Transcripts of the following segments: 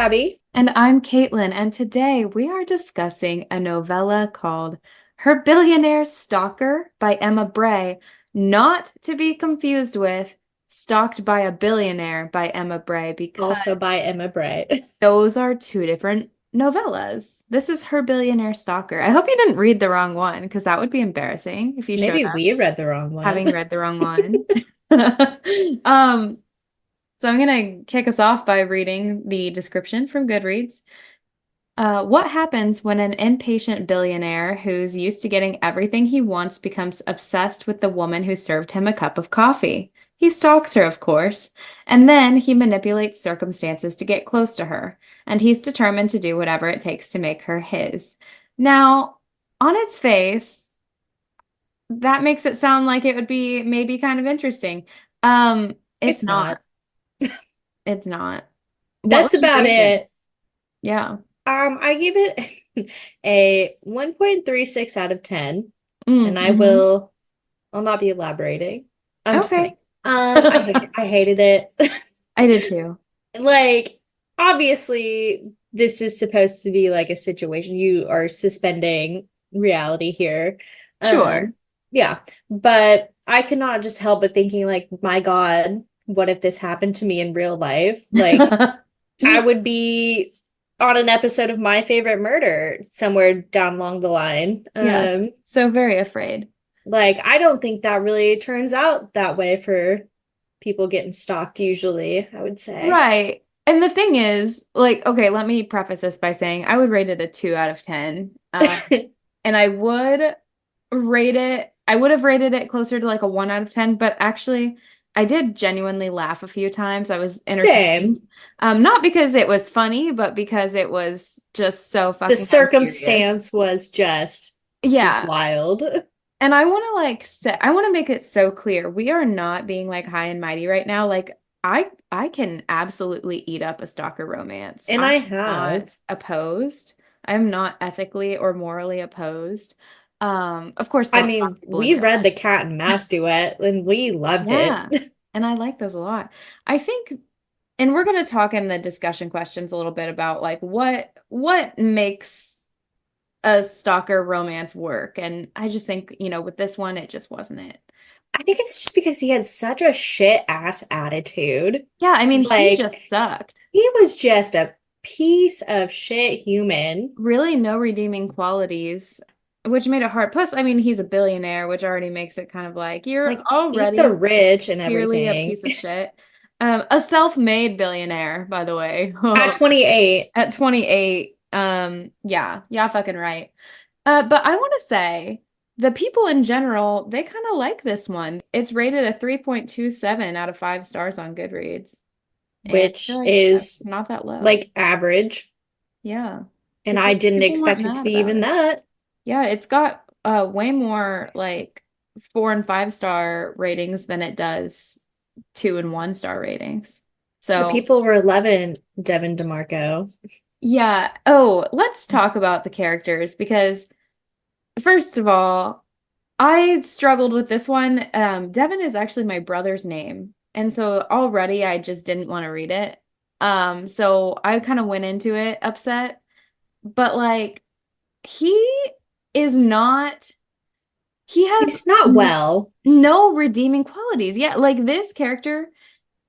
Abby. And I'm Caitlin, and today we are discussing a novella called Her Billionaire Stalker by Emma Bray, not to be confused with Stalked by a Billionaire by Emma Bray, because Also by Emma Bray. those are two different novellas. This is Her Billionaire Stalker. I hope you didn't read the wrong one, because that would be embarrassing if you showed Maybe up we read the wrong one. having read the wrong one. So I'm going to kick us off by reading the description from Goodreads. What happens when an impatient billionaire who's used to getting everything he wants becomes obsessed with the woman who served him a cup of coffee? He stalks her, of course, and then he manipulates circumstances to get close to her, and he's determined to do whatever it takes to make her his. Now, on its face, that makes it sound like it would be maybe kind of interesting. It's It's not. not. It's not. What would That's you about rate it. this? Yeah. I give it a 1.36 out of 10, and Mm-hmm. I'll not be elaborating. I'm just Okay. kidding. I hated it. I did too. Like, obviously, this is supposed to be like a situation you are suspending reality here. Sure. Yeah, but I cannot just help but thinking like, my God, what if this happened to me in real life? Like, I would be on an episode of My Favorite Murder somewhere down along the line. Yes. So very afraid. Like, I don't think that really turns out that way for people getting stalked usually, I would say. Right. And the thing is, like, okay, let me preface this by saying I would rate it a 2 out of 10. And I would have rated it closer to like a 1 out of 10, but actually, I did genuinely laugh a few times. I was entertained. Same. Not because it was funny, but because it was just so The fucking hilarious. circumstance was just Yeah. wild. And I want to I want to make it so clear. We are not being like high and mighty right now. Like I can absolutely eat up a stalker romance. And I'm I not have. opposed. I'm not ethically or morally opposed. Of course, I don't stalk mean, people in we real read life. the cat and mouse duet and we loved it. Yeah. And I like those a lot. I think, and we're going to talk in the discussion questions a little bit about like what makes a stalker romance work. And I just think, with this one, it just wasn't it. I think it's just because he had such a shit ass attitude. Yeah, I mean, he Like, just sucked. he was just a piece of shit human. Really no redeeming qualities, which made it hard. Plus, I mean, he's a billionaire, which already makes it kind of like you're Like, eat the already rich and clearly a everything. piece of shit. A self-made billionaire, by the way. At 28, At 28. Yeah, yeah, fucking right. But I want to say the people in general, they kind of like this one. It's rated a 3.27 out of 5 stars on Goodreads. And I feel which like that's is not that low. like average. Yeah. And I didn't People weren't expect it to mad be about even it. that. Yeah, it's got way more like 4 and 5 star ratings than it does 2 and 1 star ratings. The So people were loving Devin DeMarco. yeah. Oh, let's talk about the characters because first of all, I struggled with this one. Devin is actually my brother's name. And so already I just didn't want to read it. So I kind of went into it upset. But like he is not, he has He's not well. no redeeming qualities. Yeah, like this character,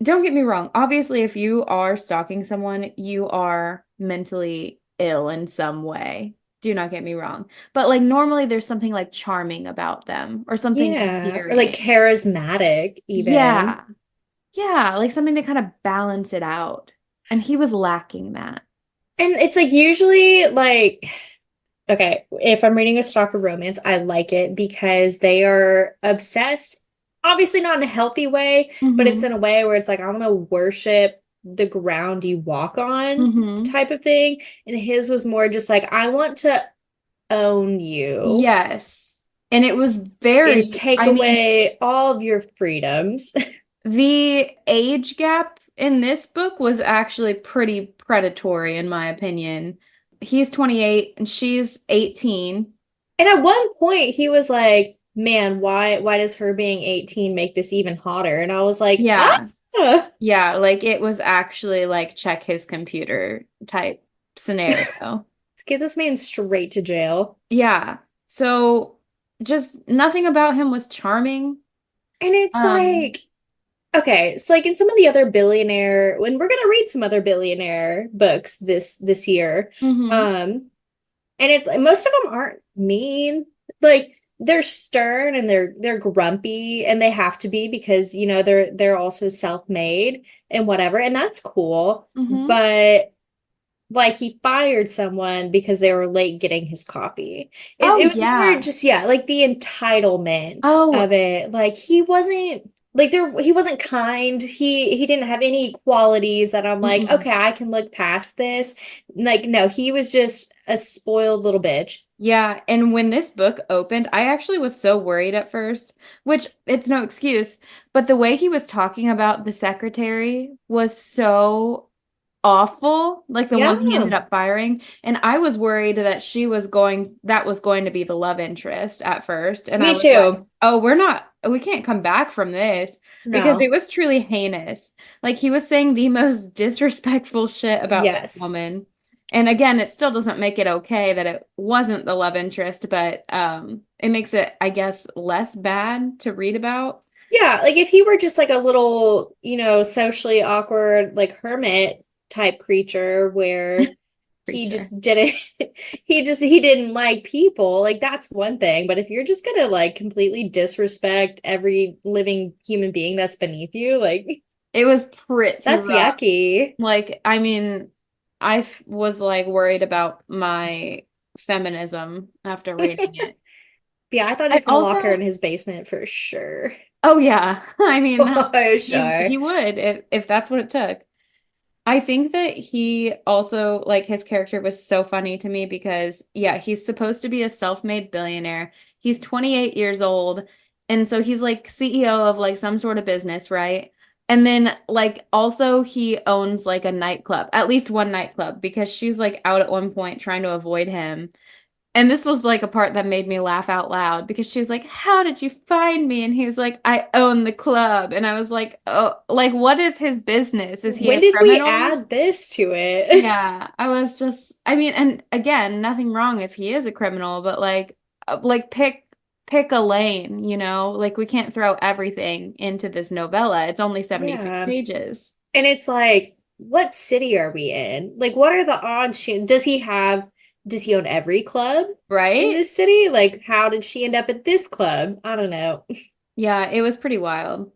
don't get me wrong. Obviously, if you are stalking someone, you are mentally ill in some way. Do not get me wrong. But like normally there's something like charming about them or something Yeah. Or like endearing. charismatic, even. Yeah. Yeah, like something to kind of balance it out. And he was lacking that. And it's like usually like, okay, if I'm reading a stalker romance, I like it because they are obsessed, obviously not in a healthy way, but it's Mm-hmm. in a way where it's like, I want to worship the ground you walk on Mm-hmm. type of thing. And his was more just like, I want to own you Yes. And it was and very, take I mean, away all of your freedoms. the age gap in this book was actually pretty predatory, in my opinion. He's 28 and she's 18. And at one point he was like, man, why does her being 18 make this even hotter? And I was like, Yeah. Huh. Yeah, like it was actually like check his computer type scenario. Let's get this man straight to jail. Yeah. So just nothing about him was charming. And it's Um, like, okay, so like in some of the other billionaire, when we're gonna read some other billionaire books this year, mhm, um, and it's like most of them aren't mean. Like they're stern and they're grumpy and they have to be because they're also self-made and whatever, and that's cool. mhm. But like he fired someone because they were late getting his copy. It Oh was more yeah. just, yeah, like the entitlement of Oh, it. Like he wasn't like there he wasn't kind. He didn't have any qualities that I'm like, mm-mm. okay, I can look past this. Like no, he was just a spoiled little bitch. Yeah, and when this book opened, I actually was so worried at first, which it's no excuse, but the way he was talking about the secretary was so awful, like the one he Yeah, ended up firing. And I was worried that that was going to be the love interest at first. And I me was like, too. oh, we can't come back from this because it No. was truly heinous. Like he was saying the most disrespectful shit about this Yes. woman. And again, it still doesn't make it okay that it wasn't the love interest, but it makes it, I guess, less bad to read about. Yeah, like if he were just like a little, socially awkward, like hermit type creature where he Preacher. just didn't he didn't like people, like that's one thing. But if you're just gonna like completely disrespect every living human being that's beneath you, like It was pretty that's rough. yucky. Like, I mean, was like worried about my feminism after reading it. Yeah, I thought he I was gonna lock her in also, his basement for sure. oh yeah, I mean, For sure. he would if that's what it took. I think that he also like his character was so funny to me because yeah, he's supposed to be a self-made billionaire. He's 28 years old, and so he's like CEO of like some sort of business, right? And then like also he owns like a nightclub, at least one nightclub because she's like out at one point trying to avoid him. And this was like a part that made me laugh out loud because she was like, "How did you find me?" And he was like, "I own the club." And I was like, "Oh, like what is his business? Is he When a did we criminal?" add this to it? Yeah, I was just, I mean, and again, nothing wrong if he is a criminal, but like pick a lane, you know? Like we can't throw everything into this novella. It's only 76 Yeah. pages, And it's like, what city are we in? Like, what are the odds? Does he own every club in right? this city? Like, how did she end up at this club? I don't know. Yeah, it was pretty wild.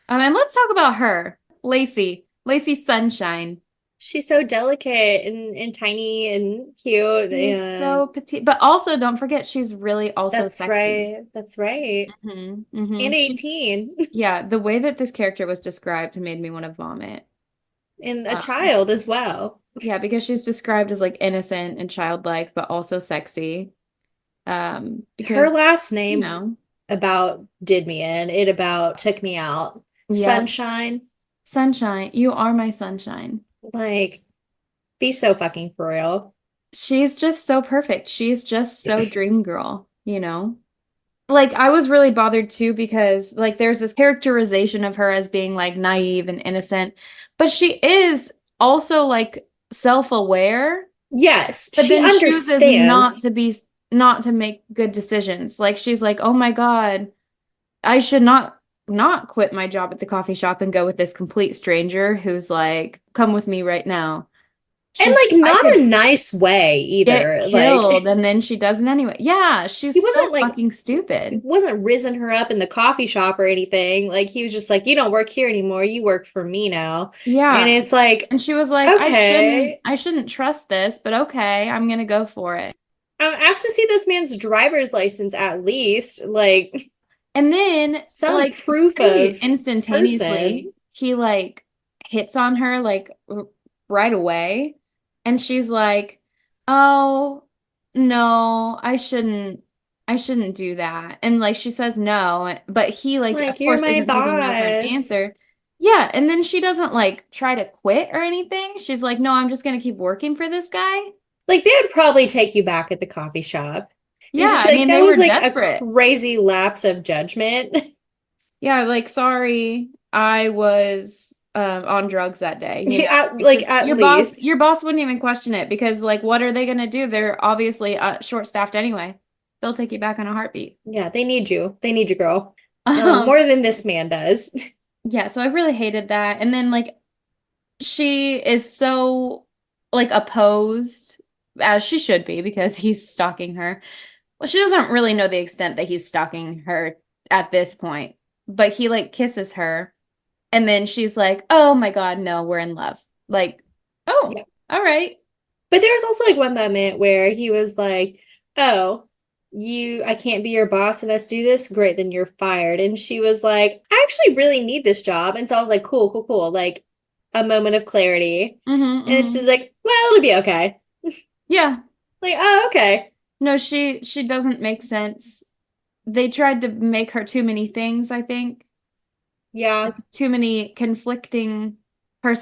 And let's talk about her, Lacey Sunshine. She's so delicate and tiny and cute. She's And so petite, but also don't forget she's really also that's sexy. right. That's right. And She, 18 yeah, the way that this character was described made me want to vomit. and a Um, child as well. Yeah, because she's described as like innocent and childlike, but also sexy. Her Because, last you name know, about did me in. It about took me out. yep. Sunshine. Sunshine, you are my sunshine. Like, be so fucking for real. She's just so perfect. She's just so dream girl, you know? Like I was really bothered too because like there's this characterization of her as being like naive and innocent, but she is also like self-aware, Yes, but she then chooses understands. not to make good decisions. Like she's like, "Oh my God, I should not quit my job at the coffee shop and go with this complete stranger who's like, come with me right now." And She's like like, I not a could nice way get either. killed, Like and then she doesn't anyway. Yeah, he she's so wasn't like fucking he stupid. wasn't rizzing her up in the coffee shop or anything. Like he was just like, you don't work here anymore. You work for me now. And Yeah. it's like, And she was like, okay. I shouldn't trust this, but okay, I'm gonna go for it. I'm asked to see this man's driver's license at least. Like And then some like proof pretty of instantaneously, person. he like hits on her like right away. And she's like, "Oh, no, I shouldn't do that." And like she says no, but he like Like, of you're course my isn't taking no for an boss. answer. Yeah, and then she doesn't like try to quit or anything. She's like, "No, I'm just gonna keep working for this guy." Like they'd probably take you back at the coffee shop and Yeah, just I be like, mean that they was were like a desperate. crazy lapse of judgment. Yeah, like sorry. I was on drugs that day, you know, Like because at least. your boss wouldn't even question it because like what are they gonna do? They're obviously short-staffed anyway. They'll take you back in a heartbeat. Yeah, they need you. They need you, girl. Um, More than this man does. yeah, so I really hated that. And then like she is so like opposed as she should be because he's stalking her. Well, she doesn't really know the extent that he's stalking her at this point, but he like kisses her and then she's like, "Oh my God, no, we're in love." Like, "Oh, Yeah. all right." But there was also like one moment where he was like, "Oh, I can't be your boss and let's do this. Great, then you're fired." And she was like, "I actually really need this job." And so I was like, "Cool, cool, cool." Like a moment of clarity. Mm-hmm, And she's mm-hmm. like, "Well, it'll be okay." Yeah. Like, "Oh, okay." No, she doesn't make sense. They tried to make her too many things, I think. Yeah. Like too many conflicting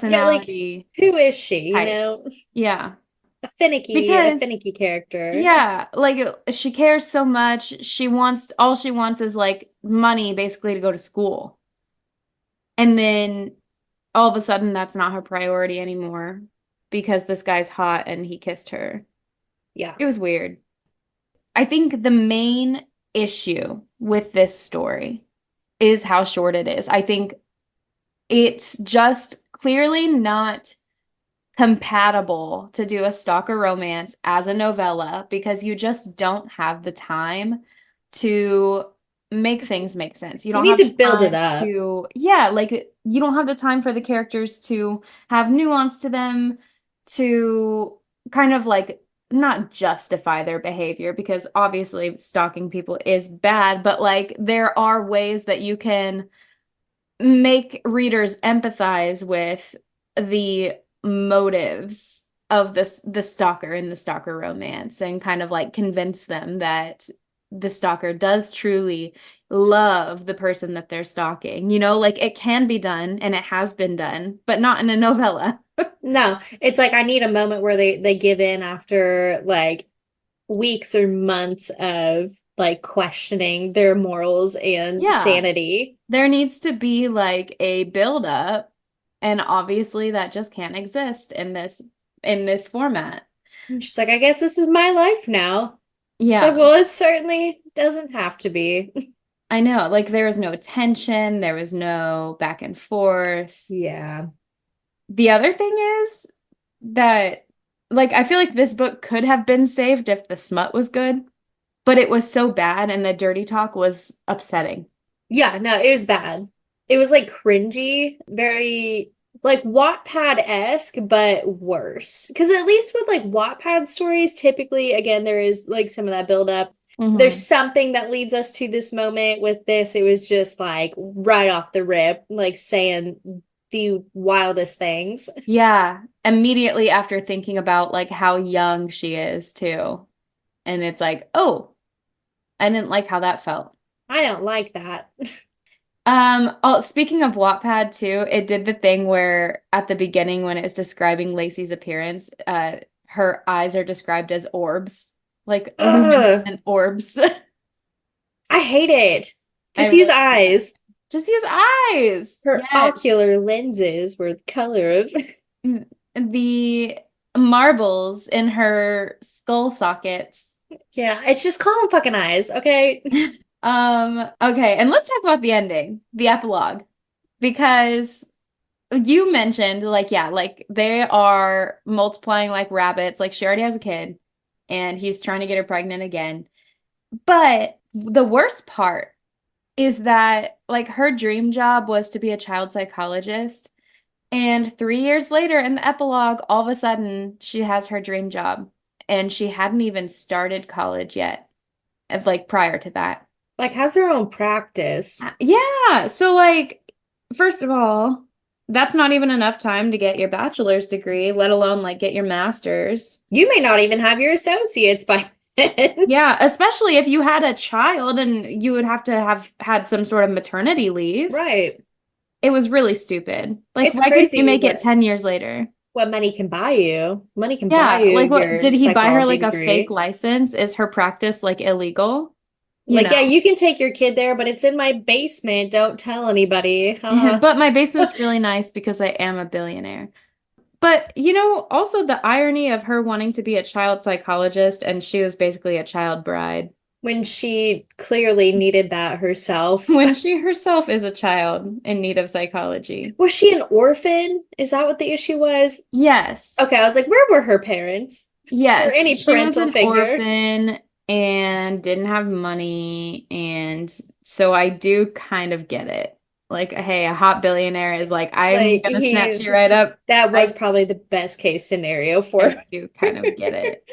Yeah, like personality who is she, you know? types. Yeah. A Because finicky character. yeah, like she cares so much. All she wants is like money basically to go to school. And then all of a sudden that's not her priority anymore because this guy's hot and he kissed her. Yeah. It was weird. I think the main issue with this story is how short it is. I think it's just clearly not compatible to do a stalker romance as a novella because you just don't have the time to make things make sense. You You don't need have to the build it time up. to, yeah, like you don't have the time for the characters to have nuance to them, to kind of like not justify their behavior because obviously stalking people is bad, but like there are ways that you can make readers empathize with the motives of the stalker in the stalker romance and kind of like convince them that the stalker does truly love the person that they're stalking. You know, like it can be done and it has been done, but not in a novella. No, it's like I need a moment where they give in after like weeks or months of like questioning their morals and Yeah, sanity. there needs to be like a build up, and obviously that just can't exist in this format. And she's like, I guess this is my life now. It's like, Yeah. well, it certainly doesn't have to be. I know, like there was no tension, there was no back and forth. Yeah. The other thing is that, like, I feel like this book could have been saved if the smut was good, but it was so bad and the dirty talk was upsetting. Yeah, no, it was bad. It was like cringy, very like Wattpad-esque, but worse. Because at least with like Wattpad stories, typically, again, there is like some of that buildup. There's Hmm. something that leads us to this moment. With this, it was just like right off the rip, like saying the wildest things. Yeah, immediately after thinking about like how young she is too. And it's like, oh, I didn't like how that felt. I don't like that. Oh, speaking of Wattpad too, it did the thing where at the beginning when it was describing Lacey's appearance, her eyes are described as orbs, like Ugh, luminescent orbs. I hate it. I Just use really hate it. eyes. Just use eyes. Her Yes. ocular lenses were the color of. The marbles in her skull sockets. Yeah, it's just call them fucking eyes, okay? Okay, and let's talk about the ending, the epilogue, because you mentioned like yeah, like they are multiplying like rabbits. Like she already has a kid and he's trying to get her pregnant again. But the worst part is that like her dream job was to be a child psychologist. And 3 years later in the epilogue, all of a sudden she has her dream job and she hadn't even started college yet, like prior to that. Like, has their own practice. Yeah. So, like, first of all, that's not even enough time to get your bachelor's degree, let alone like get your master's. You may not even have your associates by then. Yeah, especially if you had a child and you would have to have had some sort of maternity leave. Right. It was really stupid. Like, It's why couldn't you crazy make it 10 years later? what money can buy you. Money can buy Yeah, you like what your did he buy her psychology like a fake degree. license? Is her practice like illegal? you Like, yeah, know. you can take your kid there, but it's in my basement. Don't tell anybody. Haha. But my basement's really nice because I am a billionaire. But, also the irony of her wanting to be a child psychologist and she was basically a child bride When she clearly needed that herself. when she herself is a child in need of psychology. Was she an orphan? Is that what the issue was? Yes. Okay, I was like, where were her parents? Or Yes, any she was parental an figure? orphan and didn't have money. And so I do kind of get it. Like, hey, a hot billionaire is like, I'm Like, gonna snatch you right up. that was I probably the best case scenario for I her. do kind of get it.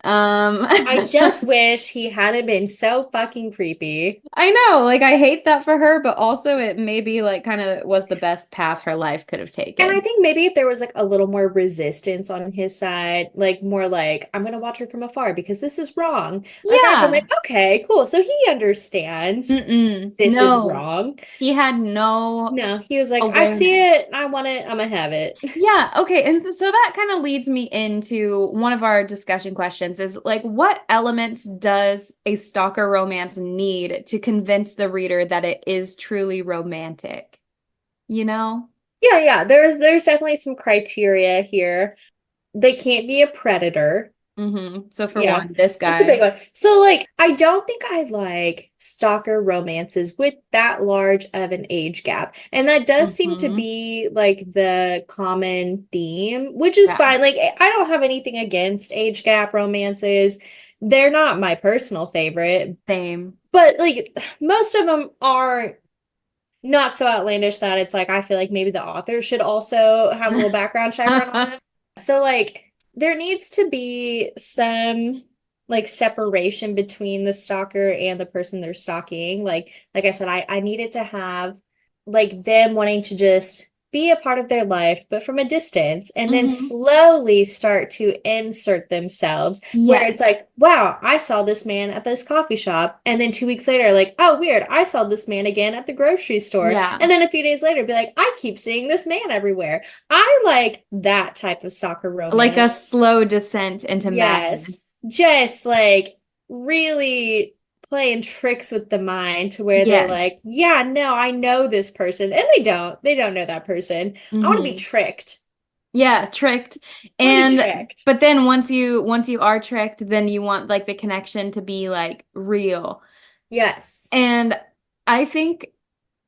Um, I just wish he hadn't been so fucking creepy. I know, like I hate that for her, but also it maybe like kind of was the best path her life could have And I taken. think maybe if there was like a little more resistance on his side, like more like, I'm gonna watch her from afar because this is wrong. Like I'd been Yeah. like, okay, cool. So he understands Mm-mm. this is No. wrong. He had no No, he was like, I see awareness. it, I want it, I'm gonna have it. Yeah, okay. And so that kind of leads me into one of our discussion questions is like, what elements does a stalker romance need to convince the reader that it is truly romantic? You know? Yeah, yeah. There's definitely some criteria here. They can't be a predator. So for Yeah, one, this that's a big guy. one. So, like, I don't think I like stalker romances with that large of an age gap. And that does seem to hmm be like the common theme, which is Yeah, fine. Like, I don't have anything against age gap romances. They're not my personal favorite, same. but like most of them are not so outlandish that it's like I feel like maybe the author should also have a little background check on them. So like there needs to be some like separation between the stalker and the person they're stalking. Like I said, I needed to have like them wanting to just be a part of their life, but from a distance, and then hmm slowly start to insert themselves where it's Yes. like, wow, I saw this man at this coffee shop. And then 2 weeks later, like, oh, weird, I saw this man again at the grocery store. Yeah. And then a few days later, be like, I keep seeing this man everywhere. I like that type of soccer Like a romance. slow descent into Yes. madness. Just like really playing tricks with the mind to where they're Yes. like, yeah, no, I know this person. And they don't. They don't know that person. I want to be hmm tricked. Yeah, tricked. I want to be And tricked. but then once you are tricked, then you want like the connection to be like real. Yes. And I think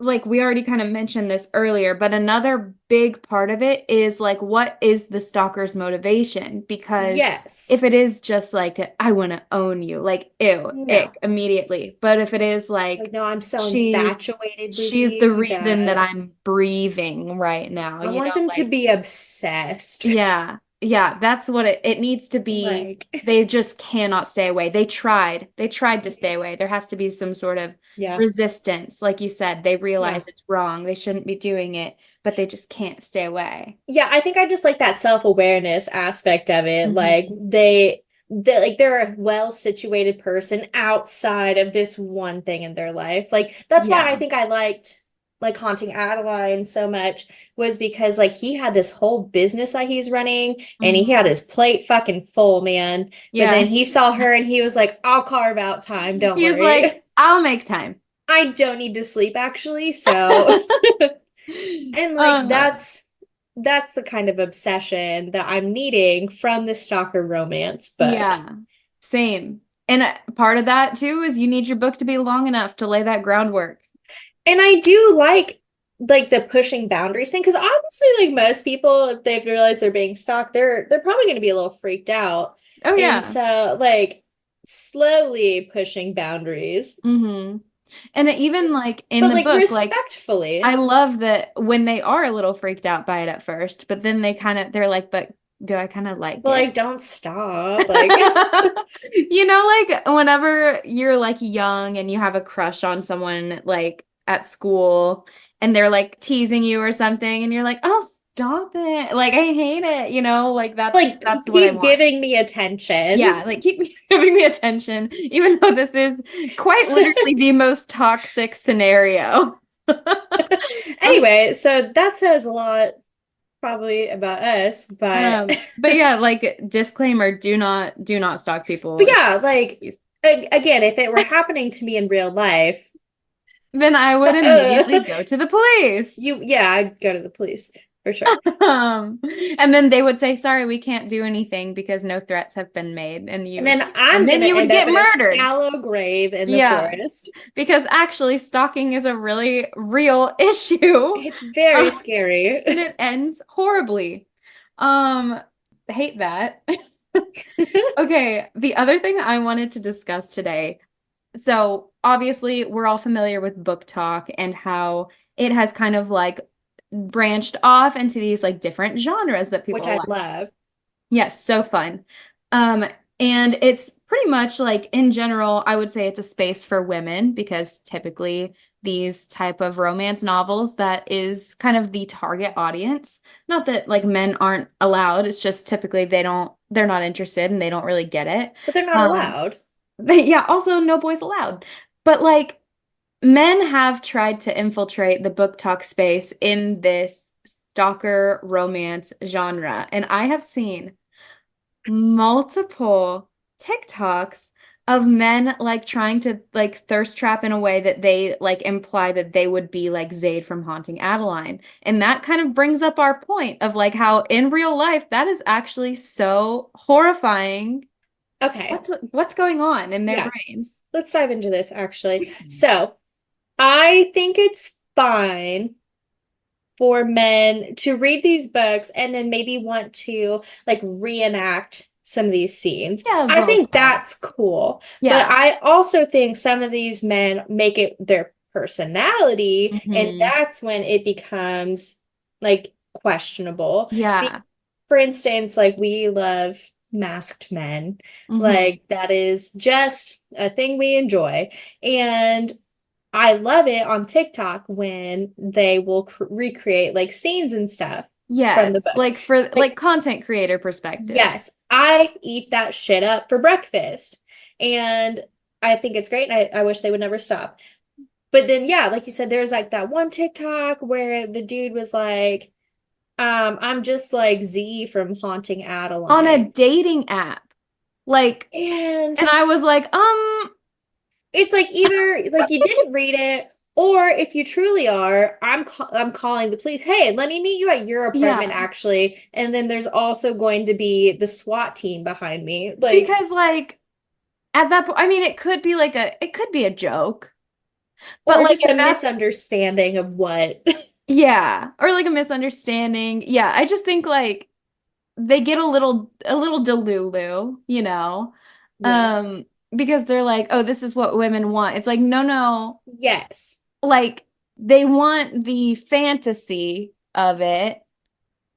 like we already kind of mentioned this earlier, but another big part of it is like what is the stalker's motivation? Because Yes. if it is just like I want to own you, like ew, No. ick immediately. But if it is Like, like no, I'm so she's infatuated with she's the you reason that that I'm breathing right now, I want them to like be obsessed. yeah. Yeah, that's what it needs to be. Like, They just cannot stay away. They tried. They tried to stay away. There has to be some sort of yeah. resistance. Like you said, they Yeah. realize it's wrong. They shouldn't be doing it, but they just can't stay away. Yeah, I think I just like that self-awareness aspect of it. Like hmm like they're a well-situated person outside of this one thing in their life. Like that's why I Yeah. think I liked like Haunting Adeline so much was because like he had this whole business that he's running and he had hmm his plate fucking full, man. But Yeah. then he saw her and he was like, I'll carve out time, don't He's like, worry. I'll make time. I don't need to sleep actually, so and like Uh, that's the kind of obsession that I'm needing from the stalker romance book. yeah. Same. And part of that too is you need your book to be long enough to lay that groundwork. And I do like the pushing boundaries thing because obviously like most people if they've realized they're being stalked, they're probably going to be a little freaked out. Oh And yeah. so like slowly pushing boundaries, hmm And even like in but the like book, like I respectfully. love that when they are a little freaked out by it at first, but then they're like, but do I kind of like But it? like don't stop. Like Like whenever you're like young and you have a crush on someone like at school and they're like teasing you or something and you're like, oh, stop it. Like I hate it, like like that's what I keep want. giving me attention. Yeah, like keep giving me attention, even though this is quite literally the most toxic scenario. Anyway, so that says a lot probably about us, but But yeah, like disclaimer, do not stalk people. but yeah, like Please. Again, if it were happening to me in real life, Then I would immediately go to the police. yeah, I'd go to the police for sure. Um, and then they would say, sorry, we can't do anything because no threats have been made. And then And I'm then gonna you would end up get in a murdered. shallow grave in the Yeah, forest. because actually stalking is a really real issue. It's very scary. And it ends horribly. Um, hate that. Okay, the other thing I wanted to discuss today. So obviously we're all familiar with book talk and how it has kind of like branched off into these like different genres that Which people I like. love. Yes, so fun. Um, and it's pretty much like in general, I would say it's a space for women because typically these type of romance novels that is kind of the target audience. Not that like men aren't allowed, it's just typically they're not interested and they don't really get it. But they're not Um, allowed. yeah, also no boys allowed. But like men have tried to infiltrate the book talk space in this stalker romance genre, and I have seen multiple TikToks of men like trying to like thirst trap in a way that they like imply that they would be like Zayd from Haunting Adeline. And that kind of brings up our point of like how in real life that is actually so horrifying. Okay. What's going on in their Yeah. brains? Let's dive into this actually. So I think it's fine for men to read these books and then maybe want to like reenact some of these scenes. Yeah, I role think play. that's cool. But Yeah. I also think some of these men make it their personality, and Hmm. that's when it becomes like questionable. Yeah. For instance, like we love masked men. Hmm. Like that is just a thing we enjoy. And I love it on TikTok when they will recreate like scenes and stuff from the Yes. books. Like for like Like, content creator perspective. yes, I eat that shit up for breakfast. And I think it's great. And I wish they would never stop. But then, yeah, like you said, there's like that one TikTok where the dude was like, I'm just like Z from Haunting On a Adeline. dating app. Like, And and I was like, it's like either like you didn't read it, or if you truly are, I'm calling the police. Hey, let me meet you at your apartment yeah. actually. And then there's also going to be the SWAT team behind me. Like, Because like at that point, I mean, it could be a joke, but or like just a at that, misunderstanding of what. yeah, or like a misunderstanding. Yeah, I just think like they get a little delulu, you know, Yeah. um, because they're like, oh, this is what women want. It's like, no, no, Yes. like they want the fantasy of it.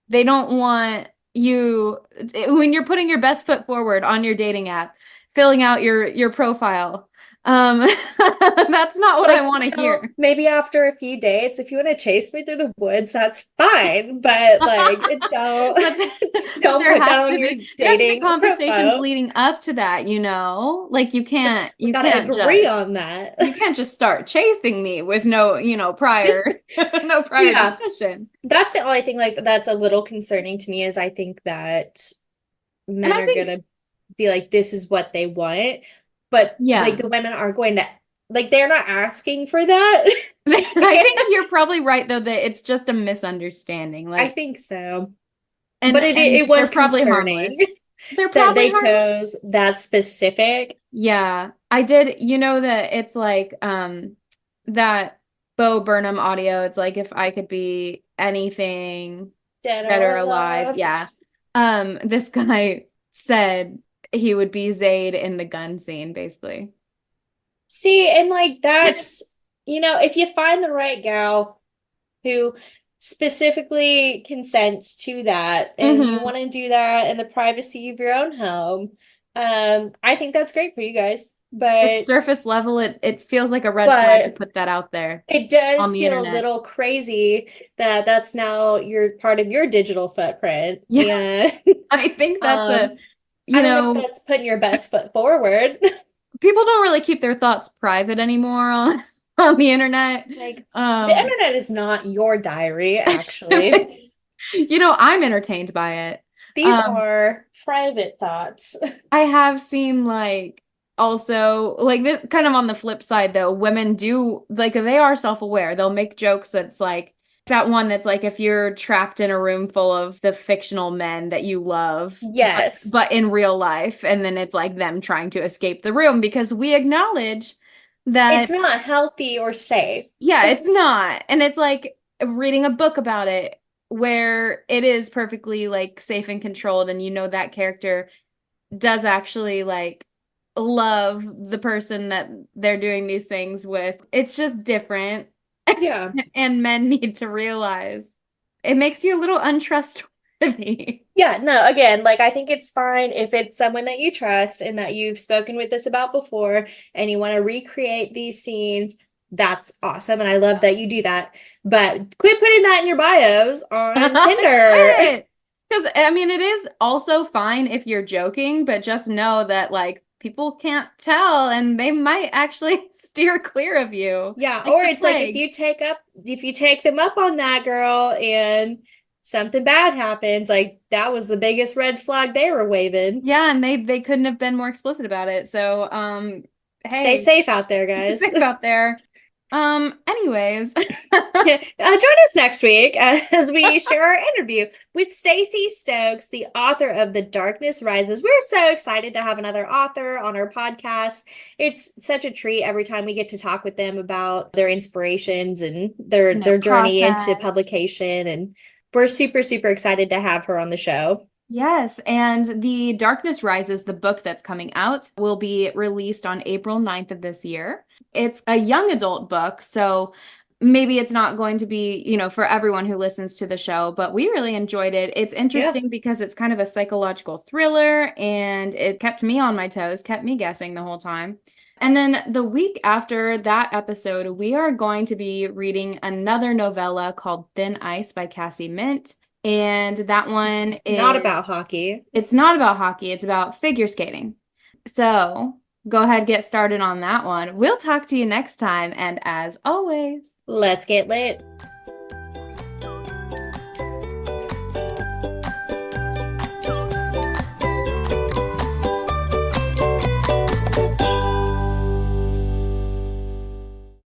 They don't want you when you're putting your best foot forward on your dating app, filling out your profile. That's not what I Like, want to hear. maybe after a few dates, if you want to chase me through the woods, that's fine. But like, don't But but don't put that on your there have to be dating conversations profile. leading up to that, you know? Like We you gotta can't agree just on that. you can't just start chasing me with no, you know, prior no So prior yeah, discussion. that's the only thing like that's a little concerning to me is I think that And men I are think gonna be like, this is what they want, but like yeah. the women aren't going to like they're not asking for that. I think you're probably right though that it's just a misunderstanding. I Like think so. But and it they're was probably concerning harmless. They're that probably they harmless. chose that specific Yeah, I did. You know that it's like that Bo Burnham audio. It's like if I could be anything dead dead or or alive. alive. Yeah. This guy said he would be Zayd in the gun scene, basically. See, and like that's, if you find the right gal who specifically consents to that and you Hmm. want to do that in the privacy of your own home, I think that's great for you guys. The But surface level, it feels like a red flag to but put that out there it on does the feel a internet. little crazy that that's now your part of your digital footprint. Yeah, And I think that's um I you don't know if know, that's putting your best foot forward. people don't really keep their thoughts private anymore on on the internet. Like the Um, internet is not your diary, actually. you know, I'm entertained by it. These Um, are private thoughts. I have seen like also, like, this kind of on the flip side though, women do, like, they are self-aware. They'll make jokes that's like that one that's like if you're trapped in a room full of the fictional men that you love, Yes. but in real life, and then it's like them trying to escape the room because we acknowledge It's that, not healthy or safe. yeah, it's not. And it's like reading a book about it where it is perfectly like safe and controlled, and you know that character does actually like love the person that they're doing these things with. It's just different. Yeah. And men need to realize it makes you a little untrustworthy. Yeah, no, again, like I think it's fine if it's someone that you trust and that you've spoken with this about before and you want to recreate these scenes. That's awesome. And I love that you do that. But quit putting that in your bios on Tinder. Quit. Because I mean, it is also fine if you're joking, but just know that like people can't tell and they might actually steer clear of you. Yeah, Like or the it's like plague. if you take them up on that girl and something bad happens, like that was the biggest red flag they were waving. Yeah, and they couldn't have been more explicit about it. So, Stay hey, safe out there, be guys. safe out there. Anyways. Join us next week as we share our interview with Stacey Stokes, the author of The Darkness Rises. We're so excited to have another author on our podcast. It's such a treat every time we get to talk with them about their inspirations and And their their journey into process. publication. And we're super, super excited to have her on the show. Yes, and The Darkness Rises, the book that's coming out, will be released on April 9th of this year. It's a young adult book, so maybe it's not going to be, for everyone who listens to the show, but we really enjoyed it. It's Yeah. interesting because it's kind of a psychological thriller, and it kept me on my toes, kept me guessing the whole time. And then the week after that episode, we are going to be reading another novella called Thin Ice by Cassie Mint. And that one It's not about is, hockey. it's not about hockey, it's about figure skating. So go ahead, get started on that one. We'll talk to you next time. And as always, Let's get lit.